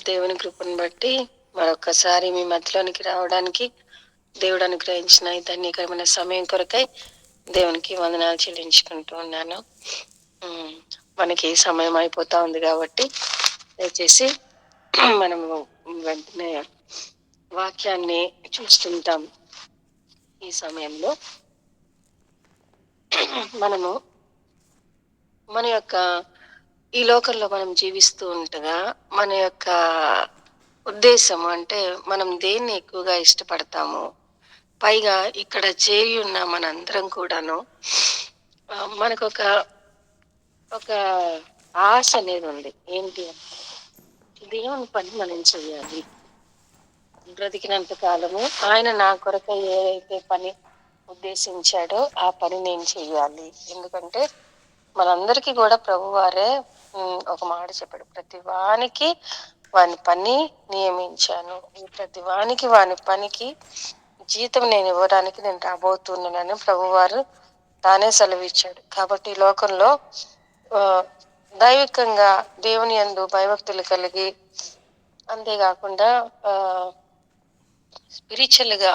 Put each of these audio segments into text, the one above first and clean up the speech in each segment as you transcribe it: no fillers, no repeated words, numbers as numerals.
దేవుని కృపను బట్టి మరొక్కసారి మీ మధ్యలోనికి రావడానికి దేవుడు అనుగ్రహించిన ఈ ధన్యకరమైన సమయం కొరకై దేవునికి వందనాలు చెల్లించుకుంటూ ఉన్నాను. మనకి సమయం అయిపోతా ఉంది కాబట్టి దయచేసి మనము వెంటనే వాక్యాన్ని చూస్తుంటాం. ఈ సమయంలో మనము మన యొక్క ఈ లోకంలో మనం జీవిస్తూ ఉంటగా మన యొక్క ఉద్దేశం అంటే మనం దేన్ని ఎక్కువగా ఇష్టపడతాము. పైగా ఇక్కడ చేరి ఉన్న మనందరం కూడాను మనకొక ఒక ఆశ అనేది ఉంది. ఏంటి అంటే దేవుని పని మనం చెయ్యాలి. బ్రతికినంత కాలము ఆయన నా కొరకు ఏదైతే పని ఉద్దేశించాడో ఆ పని నేను చెయ్యాలి. ఎందుకంటే మనందరికీ కూడా ప్రభువారే ఒక మాట చెప్పాడు, ప్రతి వానికి వాని పని నియమించాను, ప్రతి వానికి వాని పనికి జీతం నేను ఇవ్వడానికి నేను రాబోతున్నానని ప్రభువారు తానే సెలవిచ్చాడు. కాబట్టి ఈ లోకంలో దైవికంగా దేవుని యందు భయభక్తులు కలిగి, అంతేకాకుండా స్పిరిచువల్ గా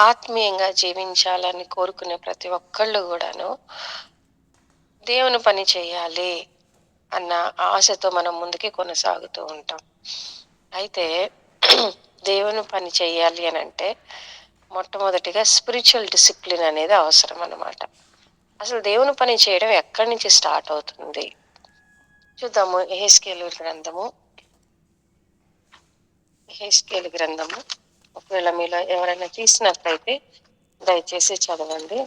ఆత్మీయంగా జీవించాలని కోరుకునే ప్రతి ఒక్కళ్ళు కూడాను దేవుని పని చేయాలి అన్న ఆశతో మనం ముందుకి కొనసాగుతూ ఉంటాం. అయితే దేవుని పని చేయాలి అని అంటే మొట్టమొదటిగా స్పిరిచువల్ డిసిప్లిన్ అనేది అవసరం అన్నమాట. అసలు దేవుని పని చేయడం ఎక్కడి నుంచి స్టార్ట్ అవుతుంది చూద్దాము. యెహెజ్కేలు గ్రంథము ఒకవేళ మీలో ఎవరైనా తీసినట్లయితే దయచేసి చదవండి.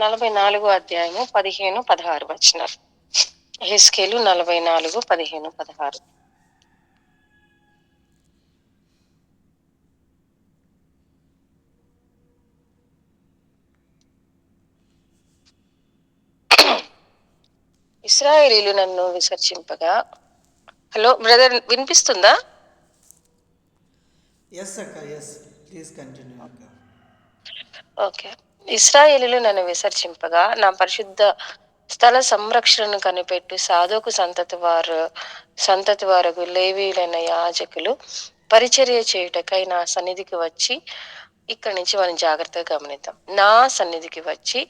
44 అధ్యాయము 15-16 వచనాలు. యెహెజ్కేలు 44:15-16. ఇశ్రాయేలీయులు నన్ను విసర్జింపగా. హలో బ్రదర్, వినిపిస్తుందా? ఎస్ అక్క, ఎస్, ప్లీజ్ కంటిన్యూ అక్క. ఓకే. ఇశ్రాయేలీయులు నన్ను విసర్జింపగా నా పరిశుద్ధ స్థల సంరక్షణను కనిపెట్టి సాదోకు సంతతి వారు లేవీయులైన యాజకులు పరిచర్య చేయుటకై నా సన్నిధికి వచ్చి, ఇక్కడి నుంచి వారిని జాగ్రత్తగా గమనిద్దాం. నా సన్నిధికి వచ్చి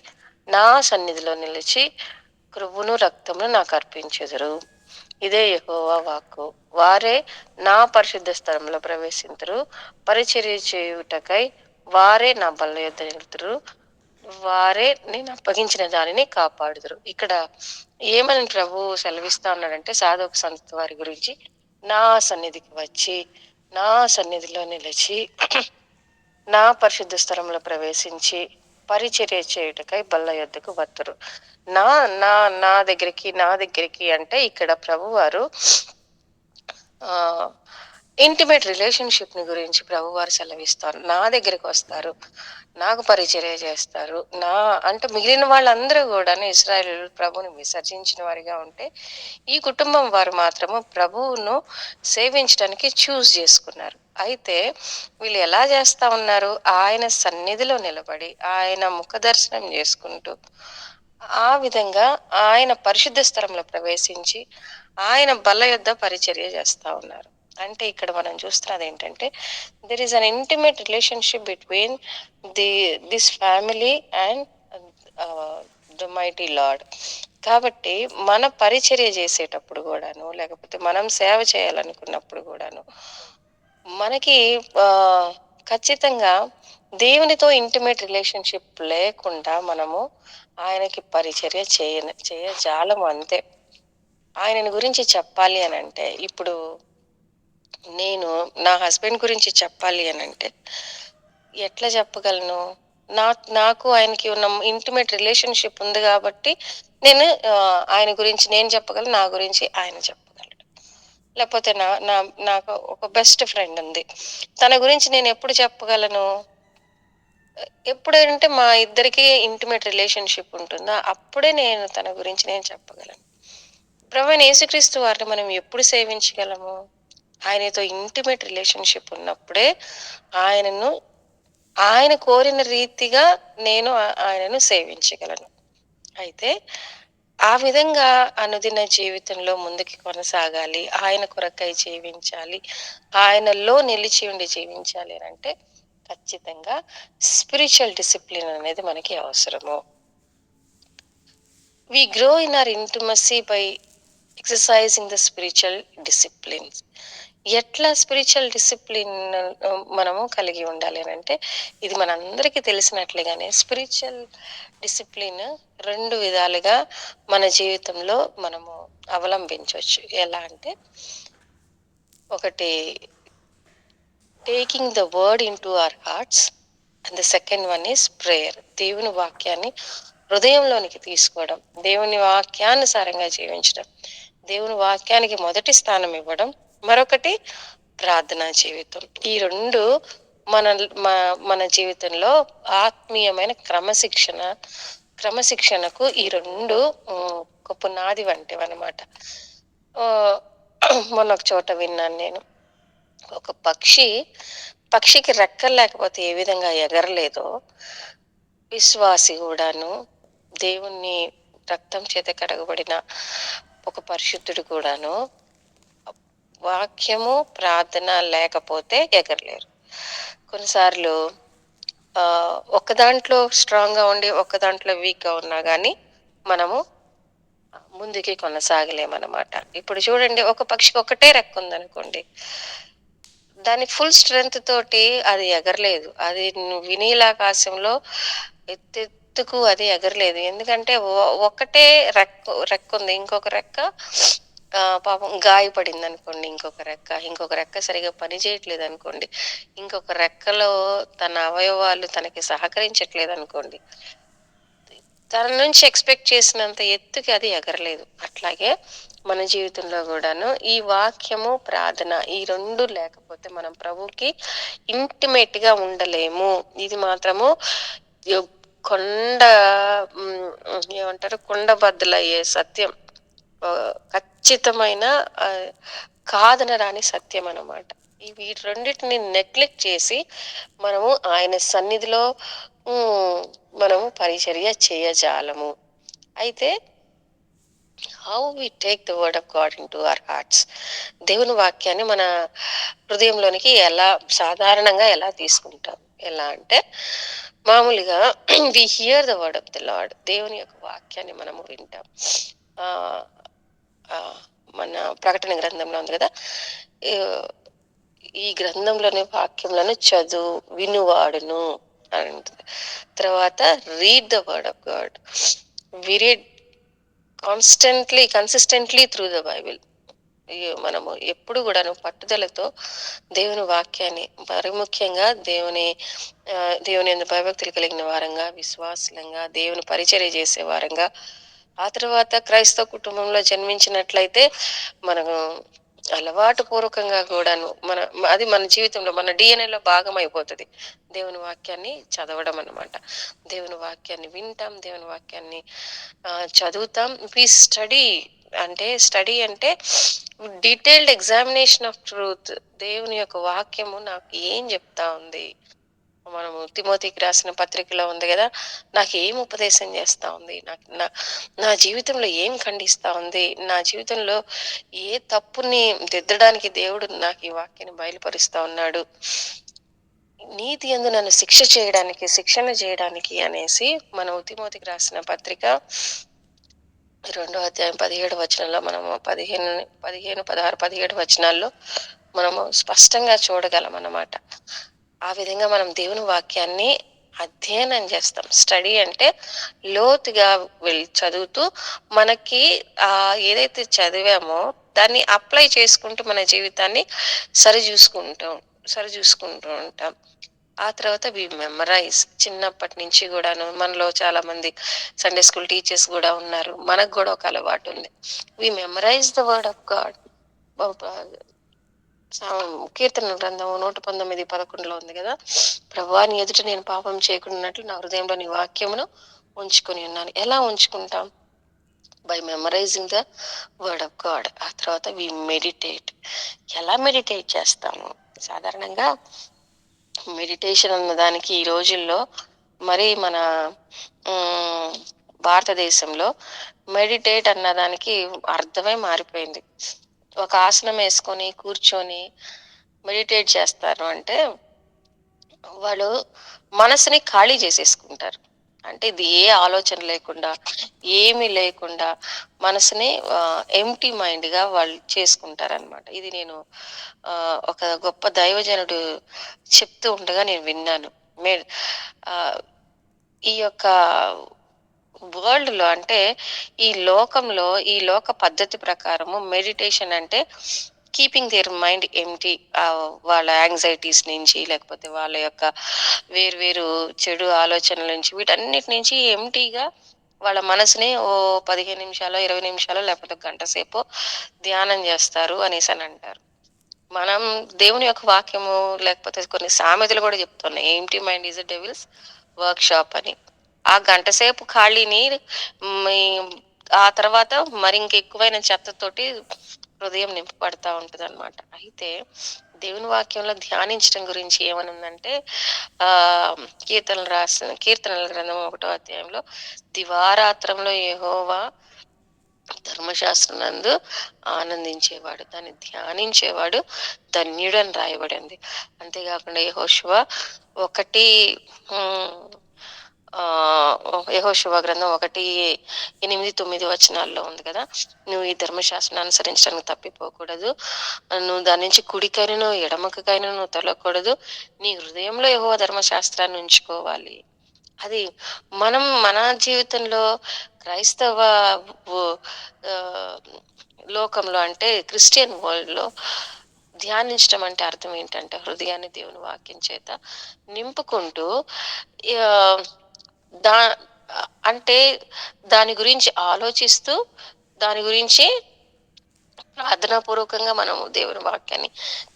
నా సన్నిధిలో నిలిచి క్రొవ్వును రక్తమును నాకు అర్పించెదరు. ఇదే యెహోవా వాక్కు. వారే నా పరిశుద్ధ స్థలంలో ప్రవేశింతురు. పరిచర్య చేయుటకై వారే నా బల్ల యొద్ద నిలుతురు. వారే నేను అప్పగించిన దానిని కాపాడుదురు. ఇక్కడ ఏమని ప్రభు సెలవిస్తా ఉన్నాడంటే, సాధోకు సంతతి వారి గురించి, నా సన్నిధికి వచ్చి నా సన్నిధిలో నిలిచి నా పరిశుద్ధ స్థలంలో ప్రవేశించి పరిచర్య చేయుటకై బల్ల యొద్దకు వత్తురు. నా నా నా దగ్గరికి అంటే ఇక్కడ ప్రభు వారు ఇంటిమేట్ రిలేషన్షిప్ ని గురించి ప్రభు వారు సెలవిస్తారు. నా దగ్గరికి వస్తారు, నాకు పరిచర్య చేస్తారు. అంటే మిగిలిన వాళ్ళందరూ కూడా ఇశ్రాయేలీయులు ప్రభువుని విసర్జించిన వారిగా ఉంటే, ఈ కుటుంబం వారు మాత్రము ప్రభువును సేవించడానికి చూస్ చేసుకున్నారు. అయితే వీళ్ళు ఎలా చేస్తా ఉన్నారు? ఆయన సన్నిధిలో నిలబడి ఆయన ముఖ దర్శనం చేసుకుంటూ ఆ విధంగా ఆయన పరిశుద్ధ స్థలంలో ప్రవేశించి ఆయన బల్ల యొద్ద పరిచర్య చేస్తా ఉన్నారు. అంటే ఇక్కడ మనం చూస్తున్నది ఏంటంటే, there is an intimate relationship between this family and the mighty lord. కాబట్టి మన పరిచర్య చేసేటప్పుడు కూడాను, లేకపోతే మనం సేవ చేయాలనుకున్నప్పుడు కూడాను మనకి ఖచ్చితంగా దేవునితో ఇంటిమేట్ రిలేషన్షిప్ లేకుండా మనము ఆయనకి పరిచర్య చేయజాలము. అంతే. ఆయనని గురించి చెప్పాలి అని అంటే, ఇప్పుడు నేను నా హస్బెండ్ గురించి చెప్పాలి అని అంటే ఎట్లా చెప్పగలను? నాకు ఆయనకి ఉన్న ఇంటిమేట్ రిలేషన్షిప్ ఉంది కాబట్టి నేను ఆయన గురించి నేను చెప్పగలను, నా గురించి ఆయన చెప్పగలడు. లేకపోతే నాకు ఒక బెస్ట్ ఫ్రెండ్ ఉంది, తన గురించి నేను ఎప్పుడు చెప్పగలను? ఎప్పుడంటే మా ఇద్దరికి ఇంటిమేట్ రిలేషన్షిప్ ఉంటుందో అప్పుడే నేను తన గురించి నేను చెప్పగలను. ప్రభువైన యేసుక్రీస్తు వారిని మనం ఎప్పుడు సేవించగలము? ఆయనతో ఇంటిమేట్ రిలేషన్షిప్ ఉన్నప్పుడే ఆయన కోరిన రీతిగా నేను ఆయనను సేవించగలను. అయితే ఆ విధంగా అనుదిన జీవితంలో ముందుకు కొనసాగాలి. ఆయన కొరకై జీవించాలి. ఆయనలో నిలిచి ఉండి జీవించాలి అనంటే ఖచ్చితంగా స్పిరిచువల్ డిసిప్లిన్ అనేది మనకి అవసరము. We grow in our intimacy by exercising the spiritual disciplines. ఎట్లా స్పిరిచువల్ డిసిప్లిన్ మనము కలిగి ఉండాలి అని అంటే, ఇది మనందరికీ తెలిసినట్లుగానే స్పిరిచువల్ డిసిప్లిన్ 2 విధాలుగా మన జీవితంలో మనము అవలంబించొచ్చు. ఎలా అంటే, ఒకటి taking the word into our hearts and the second one is prayer. దేవుని వాక్యాన్ని హృదయంలోనికి తీసుకోవడం, దేవుని వాక్యానుసారంగా జీవించడం, దేవుని వాక్యానికి మొదటి స్థానం ఇవ్వడం, మరొకటి ప్రార్థనా జీవితం. ఈ 2 మన మన జీవితంలో ఆత్మీయమైన క్రమశిక్షణకు ఈ 2 ఒక పునాది వంటివన్నమాట. ఆహ్, మొన్న ఒక చోట విన్నాను నేను. ఒక పక్షికి రెక్కలు లేకపోతే ఏ విధంగా ఎగరలేదో, విశ్వాసి గూడాను, దేవుని రక్తం చేత కడగబడిన ఒక పరిశుద్ధుడు కూడాను, వాక్యము, ప్రార్థన లేకపోతే ఎగరలేరు. కొన్నిసార్లు ఒక్క దాంట్లో స్ట్రాంగ్‌గా ఉండి, ఒక్క దాంట్లో వీక్‌గా ఉన్నా గానీ, మనము ముందుకి కొనసాగలేమనమాట. ఇప్పుడు చూడండి, ఒక పక్షికి ఒకటే రెక్కుందనుకోండి, దాని ఫుల్ స్ట్రెంగ్త్ తోటి అది ఎగరలేదు. అది వినీలాకాశంలో ఎత్తెత్తుకు అది ఎగరలేదు. ఎందుకంటే ఒక్కటే రెక్కుంది. ఇంకొక రెక్క పాపం గాయపడిందనుకోండి, ఇంకొక రెక్క సరిగ్గా పని చేయట్లేదనుకోండి, ఇంకొక రెక్కలో తన అవయవాలు తనకి సహకరించట్లేదనుకోండి, తన నుంచి ఎక్స్‌పెక్ట్ చేసినంత ఎత్తుకి అది ఎగరలేదు. అట్లాగే మన జీవితంలో గూడాను ఈ వాక్యము, ప్రార్థన ఈ 2 లేకపోతే మనం ప్రభువుకి ఇంటిమేట్‌గా ఉండలేము. ఇది మాత్రము యొ కొండ ఏమంటారు? కొండ బద్దలయ్యే సత్యం. ఖచ్చితమైన కాదనరాని సత్యమనమాట. ఈ వీటి రెండిటిని నెగ్లెక్ట్ చేసి మనము ఆయన సన్నిధిలో హ్మ్. మనము పరిచర్య చేయజాలము. అయితే how we take the word of God into our hearts. దేవుని వాక్యాన్ని మన హృదయంలోనికి సాధారణంగా ఎలా తీసుకుంటాం? ఎలా అంటే, మామూలుగా we hear the word of the lord. దేవుని యొక్క వాక్యాన్ని మనము వింటాం. ఆహ్, ఆహ్, మన ప్రకటన గ్రంథంలో ఉంది గదా! ఆహ్, ఈ గ్రంథంలోని వాక్యములను వినువాడును అని ఉంటుంది. తర్వాత read the word of God. We read consistently through the Bible. మనము ఎప్పుడు గూడాను పట్టుదలతో దేవుని వాక్యాన్ని, మరి ముఖ్యంగా దేవుని యందు భయభక్తులు కలిగిన వారంగా, విశ్వాసులంగా, దేవుని పరిచర్య చేసే వారంగా, ఆ తర్వాత క్రైస్తవ కుటుంబంలో జన్మించినట్లయితే మనము అలవాటు పూర్వకంగా గూడాను అది మన జీవితంలో మన డీఎన్ఏలో భాగమైపోతది. దేవుని వాక్యాన్ని చదవడం అన్నమాట. దేవుని వాక్యాన్ని వింటాం. దేవుని వాక్యాన్ని చదువుతాం. స్టడీ అంటే డీటెయిల్డ్ ఎగ్జామినేషన్ ఆఫ్ ట్రూత్. దేవుని యొక్క వాక్యము నాకు ఏం చెప్తా ఉంది? మనము తిమోతికి రాసిన పత్రికలో ఉంది గదా! నాకేం ఉపదేశం చేస్తా ఉంది? నాకు నా నా జీవితంలో ఏం ఖండిస్తా ఉంది? నా జీవితంలో ఏ తప్పుని దిద్దడానికి దేవుడు నాకు ఈ వాక్యాన్ని బయలుపరుస్తా ఉన్నాడు? నీతి యందు నన్ను శిక్షణ చేయడానికి అనేసి మనం తిమోతికి రాసిన పత్రిక 2వ అధ్యాయం 17 వచనంలో మనము 16, 17 వచనాల్లో మనము స్పష్టంగా చూడగలమన్నమాట. ఆ విధంగా మనం దేవుని వాక్యాన్ని అధ్యయనం చేస్తాం. స్టడీ అంటే లోతుగా చదువుతూ మనకి ఏదైతే చదివామో దాన్ని అప్లై చేసుకుంటూ మన జీవితాన్ని సరిజూసుకుంటూ ఉంటాం. ఆ తర్వాత వి మెమరైజ్. చిన్నప్పటి నుంచి గూడాను మనలో చాలా మంది సండే స్కూల్ టీచర్స్ గూడా ఉన్నారు. మనకు గూడా ఒక అలవాటు ఉంది. We memorize the word of God. కీర్తనల గ్రంథం 119:11 ఉంది గదా! ప్రభువా నీ ఎదుట నేను పాపం చేయకుండానట్లు నా హృదయంలో నీ వాక్యమును ఉంచుకొని ఉన్నాను. ఎలా ఉంచుకుంటాం? By memorizing the word of God. ఆ తర్వాత వి మెడిటేట్. ఎలా మెడిటేట్ చేస్తాము? సాధారణంగా మెడిటేషన్ అన్న దానికి ఈ రోజుల్లో మరి మన భారతదేశంలో మెడిటేట్ అన్నదానికి అర్థమే మారిపోయింది. ఒక ఆసనం వేసుకొని కూర్చొని మెడిటేట్ చేస్తారు అంటే వాళ్ళు మనసుని ఖాళీ చేసేసుకుంటారు. అంటే ఇది ఏ ఆలోచన లేకుండా, ఏమీ లేకుండా మనసుని ఎంప్టీ మైండ్‌గా వాళ్ళు చేసుకుంటారనమాట. ఇది నేను ఒక గొప్ప దైవజనుడు చెప్తూ ఉండగా నేను విన్నాను. మే ఆహ్, ఈ యొక్క వరల్డ్‌లో అంటే ఈ లోక పద్ధతి ప్రకారము మెడిటేషన్ అంటే కీపింగ్ దేర్ మైండ్ ఎంప్టీ. వాళ్ళ యాంగ్జైటీస్ నుంచి, లేకపోతే వాళ్ళ యొక్క వేరు వేరు చెడు ఆలోచనల నుంచి, వీటన్నిటి నుంచి ఎంప్టీగా వాళ్ళ మనసుని ఓ 15 నిమిషాలో, 20 నిమిషాలో, లేకపోతే గంట సేపో ధ్యానం చేస్తారు అనేసనంటారు. మనం దేవుని యొక్క వాక్యము, లేకపోతే కొన్ని సామెతలు కూడా చెప్తున్నాయి. Empty mind is a devils workshop అని. ఆ గంట సేపు ఖాళీని మీ ఆ తర్వాత మరి ఇంకెక్కువైన చెత్తతోటి హృదయం నింపబడతా ఉంటదనమాట. అయితే దేవుని వాక్యంలో ధ్యానించడం గురించి ఏమనుందంటే కీర్తనల గ్రంథం 1 అధ్యాయంలో దివారాత్రంలో యెహోవా ధర్మశాస్త్రనందు ఆనందించేవాడు, దాన్ని ధ్యానించేవాడు ధన్యుడు అని రాయబడింది. అంతేకాకుండా యెహోషువ 1 యెహోషువ గ్రంథం 1:8, 9 వచనాల్లో ఉంది కదా! నువ్వు ఈ ధర్మశాస్త్రాన్ని అనుసరించడానికి తప్పిపోకూడదు. నువ్వు దాని నుంచి కుడికైనను, ఎడమకైనను తొలగకూడదు. నీ హృదయంలో యెహోవా ధర్మశాస్త్రాన్ని ఉంచుకోవాలి. అది మనం మన జీవితంలో క్రైస్తవ వు- ఆ, లోకంలో అంటే క్రిస్టియన్ వరల్డ్ లో ధ్యానించడం అంటే అర్థం ఏంటంటే హృదయాన్ని దేవుని వాక్యం చేత నింపుకుంటూ ఆ, దా అంటే దాని గురించి ఆలోచిస్తూ దాని గురించి ప్రార్థనాపూర్వకంగా మనము దేవుని వాక్యాన్ని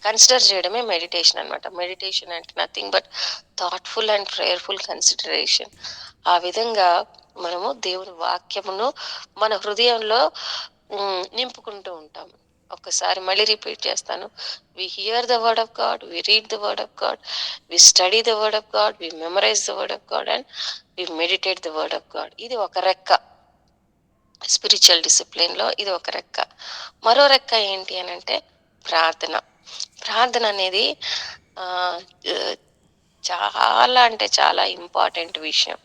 కన్సిడర్ చేయడమే మెడిటేషన్ అన్నమాట. మెడిటేషన్ అంటే nothing but thoughtful and prayerful consideration. ఆ విధంగా మనము దేవుని వాక్యమును మన హృదయంలో నింపుకుంటూ ఉంటాము. ఒక్కసారి మళ్ళీ రిపీట్ చేస్తాను. We hear the word of God, we read the word of God, we study the word of God, we memorize the word of God and we meditate the word of God. ఇది ఒక రెక్క. Spiritual డిసిప్లిన్‌లో ఇది ఒక రెక్క. మరో రెక్క ఏంటి అనంటే ప్రార్థన. ప్రార్థన అనేది ఆహ్, ఆహ్, చాలా అంటే చాలా ఇంపార్టెంట్ విషయం.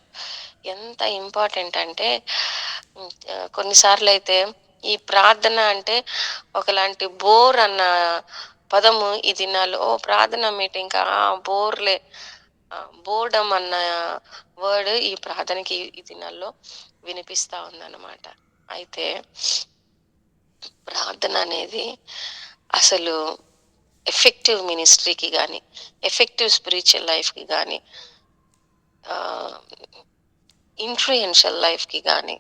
ఎంత ఇంపార్టెంట్ అంటే కొన్నిసార్లయితే ఈ ప్రార్థన అంటే ఒకలాంటి బోర్ అన్న పదము ఈ దినాల్లో ప్రార్థన మీటింగ్‌కా బోర్‌లే. బోర్డమ్ అన్న వర్డ్ ఈ ప్రార్థనకి ఈ దినాల్లో వినిపిస్తా ఉందన్నమాట. అయితే ప్రార్థన అనేది అసలు ఎఫెక్టివ్ మినిస్ట్రీకి గానీ, ఎఫెక్టివ్ స్పిరిచువల్ లైఫ్‌కి గానీ, ఆహ్, ఇన్‌ఫ్లూయెన్షియల్ లైఫ్‌కి గానీ,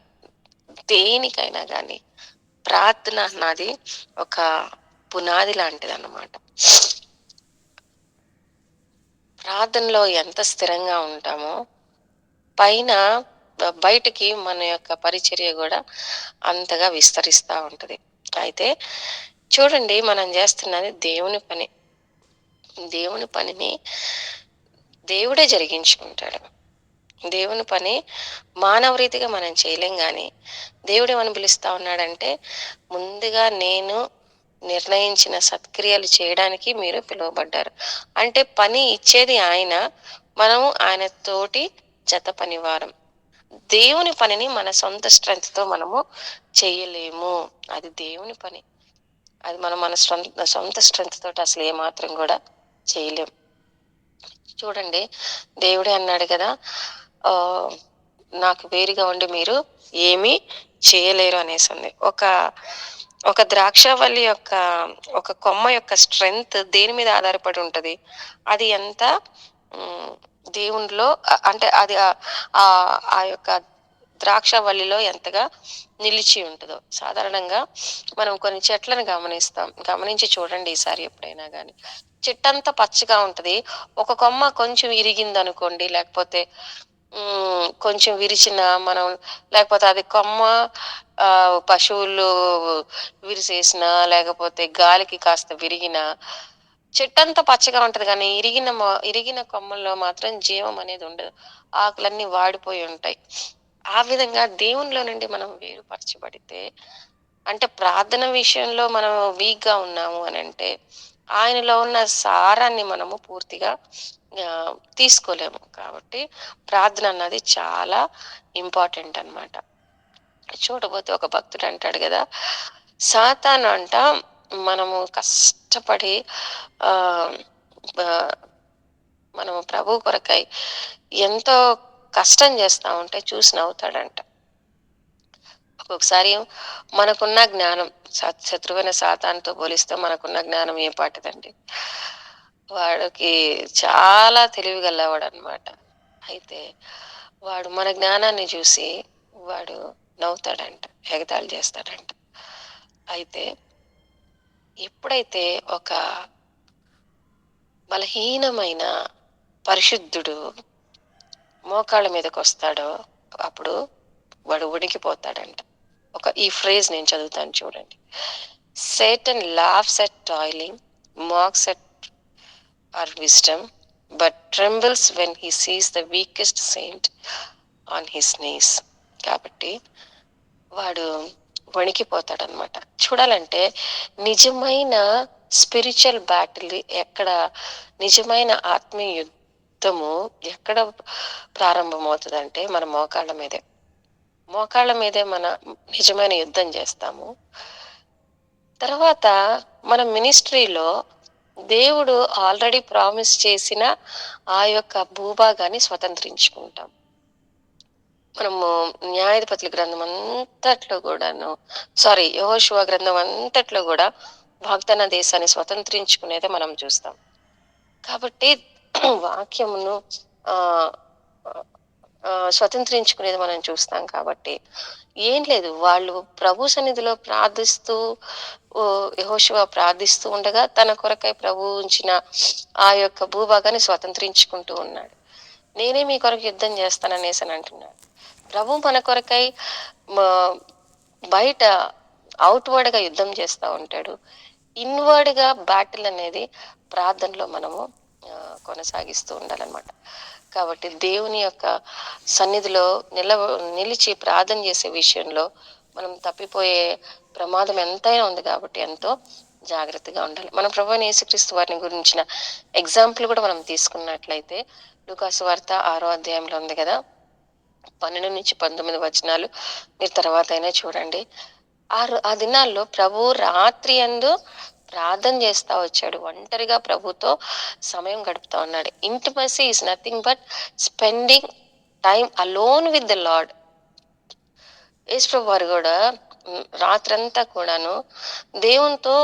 దేనికైనా గానీ ప్రార్థన అన్నది ఒక పునాది లాంటిదన్నమాట. ప్రార్థనలో ఎంత స్థిరంగా ఉంటామో, పైన బయటికి మన యొక్క పరిచర్య గూడా అంతగా విస్తరిస్తా ఉంటది. అయితే చూడండి మనం జేస్తున్నది దేవుని పని. దేవుని పనిని దేవుడే జరిగించుకుంటాడు. దేవుని పని మానవ రీతిగా మనం చేయలేం గానీ, దేవుడేమని పిలుస్తా ఉన్నాడంటే, ముందుగా నేను నిర్ణయించిన సత్క్రియలు చేయడానికి మీరు పిలువబడ్డారు. అంటే పని ఇచ్చేది ఆయన, మనము ఆయన తోటి జత పనివారం. దేవుని పనిని మన సొంత స్ట్రెంగ్త్‌తో మనము చెయ్యలేము. అది దేవుని పని. అది మనం మన సొంత స్ట్రెంగ్త్ తోటి అసలు ఏమాత్రం గూడా చేయలేం. చూడండి దేవుడే అన్నాడు కదా! ఆహ్, నాకు వేరుగా ఉండి మీరు ఏమీ చేయలేరు అనేసంది. ఒక ద్రాక్షావల్లి యొక్క ఒక కొమ్మ యొక్క స్ట్రెంగ్త్ దేని మీద ఆధారపడి ఉంటది? అది ఎంత హ్మ్, దేవునిలో అంటే అది ఆ యొక్క ద్రాక్షావల్లిలో ఎంతగా నిలిచి ఉంటదో. సాధారణంగా మనం కొన్ని చెట్లను గమనిస్తాం. గమనించి చూడండి ఈసారి ఎప్పుడైనా గాని. చెట్టంతా పచ్చగా ఉంటది. ఒక కొమ్మ కొంచెం ఇరిగిందనుకోండి, లేకపోతే కొంచెం విరిచిన మనం లేకపోతే అది కొమ్మ పశువులు విరిసేసినా, లేకపోతే గాలికి కాస్త విరిగినా, చెట్టంతా పచ్చగా ఉంటది గానీ, ఇరిగిన కొమ్మల్లో మాత్రం జీవం అనేది ఉండదు. ఆకులన్నీ వాడిపోయి ఉంటాయి. ఆ విధంగా దేవునిలో నుండి మనం వేరుపరచబడితే, అంటే ప్రార్థన విషయంలో మనం వీక్‌గా ఉన్నాము అనంటే, ఆయనలో ఉన్న సారాన్ని మనము పూర్తిగా తీసుకోలేము. కాబట్టి ప్రార్థన అన్నది చాలా ఇంపార్టెంట్ అన్నమాట. చూడబోతే ఒక భక్తుడు అంటాడు గదా! సాతాను అంట మనము కష్టపడి ఆహ్, బ మనము ప్రభు కొరకై ఎంతో కష్టం చేస్తా ఉంటే చూసి నవ్వుతాడంట. ఒక్కొక్కసారి మనకున్న జ్ఞానం శత్రువైన సాతానుతో పోలిస్తే మనకున్న జ్ఞానం ఏ పాటిదండి. వాడికి చాలా తెలివి గల్లవాడనమాట. అయితే వాడు మన జ్ఞానాన్ని చూసి వాడు నవ్వుతాడంట. ఎగతాళి చేస్తాడంట. అయితే ఎప్పుడైతే ఒక బలహీనమైన పరిశుద్ధుడు మోకాళ్ళ మీదకొస్తాడో అప్పుడు వాడు వణికిపోతాడంట. ఈ ఫ్రేజ్ నేను చదువుతాను చూడండి. Satan laughs at toiling, mocks at our wisdom, but trembles when he sees the weakest saint on his knees. కాబట్టి వాడు వణికిపోతాడనమాట. చూడాలంటే నిజమైన స్పిరిచువల్ బ్యాటిల్ ఎక్కడ, నిజమైన ఆత్మీయ యుద్ధము ఎక్కడ ప్రారంభమవుతదంటే మన మోకాళ్ళ మీదే. మోకాళ్ళ మీదే మన నిజమైన యుద్ధం చేస్తాము. తర్వాత మన మినిస్ట్రీలో దేవుడు ఆల్రెడీ ప్రామిస్ చేసిన ఆ యొక్క భూభాగాన్ని స్వతంత్రించుకుంటాం. మనము న్యాయాధిపతుల గ్రంథం అంతట్లో కూడాను, యెహోషువ గ్రంథం అంతట్లో కూడా వాగ్దాన దేశాన్ని స్వతంత్రించుకునేదే మనం చూస్తాం. కాబట్టి వాక్యమును ఆ స్వతంత్రించుకునేది మనం చూస్తాం కాబట్టి ఏం లేదు, వాళ్ళు ప్రభు సన్నిధిలో ప్రార్థిస్తూ యెహోషువ ప్రార్థిస్తూ ఉండగా తన కొరకై ప్రభు ఉంచిన ఆ యొక్క భూభాగాన్ని స్వతంత్రించుకుంటూ ఉన్నాడు. నేనే మీ కొరకు యుద్ధం చేస్తాననేసి అని అంటున్నాడు. ప్రభు మన కొరకై మ బయట ఔట్‌వర్డ్ గా యుద్ధం చేస్తా ఉంటాడు. ఇన్‌వర్డ్ గా బ్యాటిల్ అనేది ప్రార్థనలో మనము కొనసాగిస్తూ ఉండాలన్నమాట. కాబట్టి దేవుని యొక్క సన్నిధిలో నిలిచి ప్రార్థన చేసే విషయంలో మనం తప్పిపోయే ప్రమాదం ఎంతైనా ఉంది కాబట్టి ఎంతో జాగ్రత్తగా ఉండాలి. మన ప్రభువైన యేసుక్రీస్తు వారిని గురించిన ఎగ్జాంపుల్ కూడా మనం తీసుకున్నట్లయితే లూకాసు వార్త 6వ అధ్యాయంలో ఉంది కదా! 12-19 వచనాలు మీరు తర్వాత అయినా చూడండి. ఆ దినాల్లో ప్రభువు రాత్రి యందు ప్రార్థన చేస్తా వచ్చాడు. ఒంటరిగా ప్రభుతో సమయం గడుపుతా ఉన్నాడు. Intimacy is nothing but spending time alone with the lord. యేసుప్రభు వారు కూడా రాత్రంతా కూడాను దేవునితో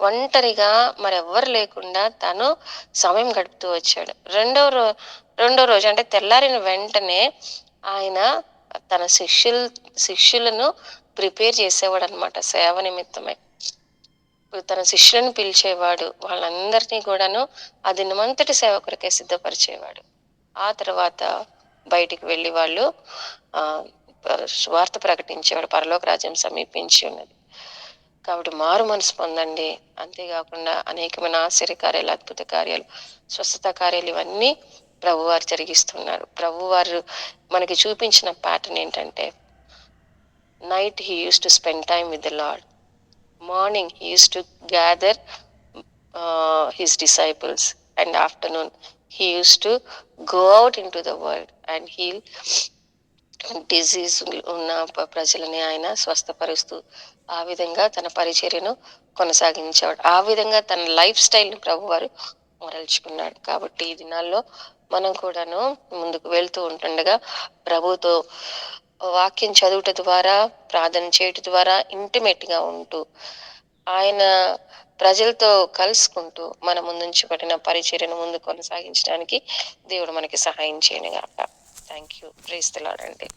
ఒంటరిగా మరెవ్వరు లేకుండా తను సమయం గడుపుతూ వచ్చాడు. రెండో రోజు అంటే తెల్లారిన వెంటనే ఆయన తన శిష్యులను ప్రిపేర్ చేసేవాడు అనమాట సేవ నిమిత్తమై. తన శిష్యులను పిలిచేవాడు. వాళ్ళందరినీ కూడాను ఆ దినమంతటి సేవ కొరకే సిద్ధపరిచేవాడు. ఆ తర్వాత బయటికి వెళ్ళి వాళ్ళు ఆ సువార్త ప్రకటించేవాడు. పరలోక రాజ్యం సమీపించి ఉన్నది. కాబట్టి మారు మనసు పొందండి. అంతేకాకుండా అనేకమైన ఆశ్చర్య కార్యాలు, అద్భుత కార్యాలు, స్వస్థత కార్యాలు ఇవన్నీ ప్రభువారు జరిగిస్తున్నారు. ప్రభువారు మనకి చూపించిన ప్యాటర్న్ ఏంటంటే, night he used to spend time with the lord. Morning he used to gather his disciples, and afternoon he used to go out into the world and heal disease ఉన్న ప్రజలని ఆయన స్వస్థపరుస్తూ ఆ విధంగా తన పరిచర్యను కొనసాగించేవాడు. ఆ విధంగా తన లైఫ్ స్టైల్ని ప్రభువారు మరల్చుకున్నాడు. కాబట్టి ఈ దినాల్లో మనం కూడాను ముందుకు వెళ్తూ ఉంటుండగా ప్రభుతో వాక్యం చదువుట ద్వారా, ప్రార్థన చేయటం ద్వారా ఇంటిమేట్ గా ఉంటూ ఆయన ప్రజలతో కలుసుకుంటూ మన ముందుంచబడిన పరిచర్యను ముందు కొనసాగించడానికి దేవుడు మనకి సహాయం చేయనుగాక. Thank you. Praise the lord అండి.